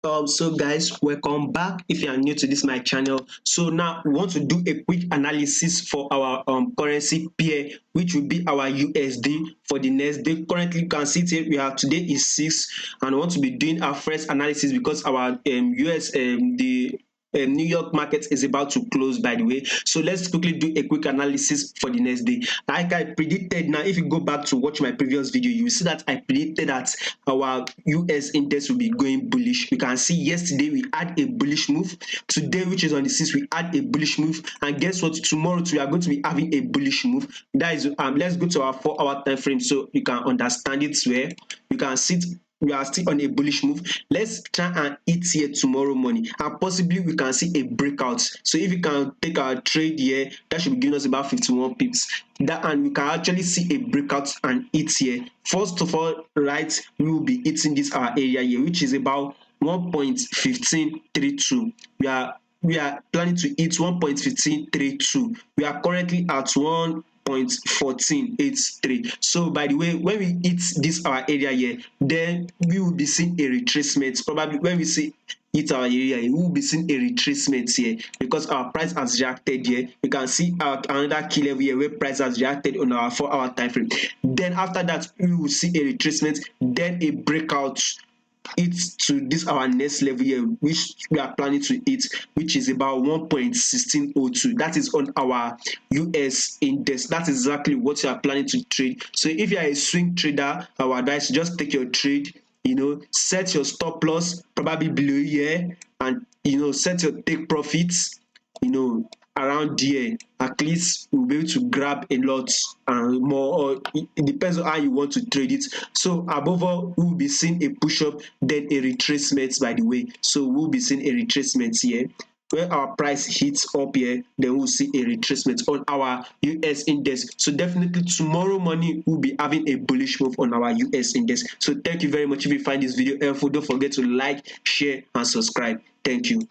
So guys, welcome back. If you are new to this my channel, so now we want to do a quick analysis for our currency pair, which will be our USD for the next day. Currently you can see it here, we have today is 6, and we want to be doing our first analysis because our US the New York market is about to close, by the way. So let's quickly do a quick analysis for the next day. Like I predicted, now if you go back to watch my previous video, you will see that I predicted that our US index will be going bullish. You can see yesterday we had a bullish move. Today, which is on the 6th, we had a bullish move. And guess what? Tomorrow we are going to be having a bullish move. That is, let's go to our 4-hour time frame so you can understand it where you can see it. We are still on a bullish move. Let's try and hit here tomorrow morning, and possibly we can see a breakout. So if you can take our trade here, that should be giving us about 51 pips. That, and we can actually see a breakout and hit here. First of all, right, we will be hitting this our area here, which is about 1.1532. We are planning to hit 1.1532. We are currently at 1.1483. So by the way, when we hit this our area here, then we will be seeing a retracement. Probably when we see hit our area, we will be seeing a retracement here because our price has reacted here. You can see another key level here where price has reacted on our 4-hour time frame. Then after that, we will see a retracement, then a breakout it to this our next level here, which we are planning to hit, which is about 1.1602. That is on our US index. That's exactly what you are planning to trade. So if you are a swing trader, our advice, just take your trade, set your stop loss probably below here, and set your take profits around there. At least you'll be able to grab a lot and more, or it depends on how you want to trade it. So above all, we'll be seeing a push up, then a retracement, by the way. So we'll be seeing a retracement here. When our price hits up here, then we'll see a retracement on our US index. So definitely tomorrow morning we'll be having a bullish move on our US index. So thank you very much. If you find this video helpful, don't forget to like, share and subscribe. Thank you.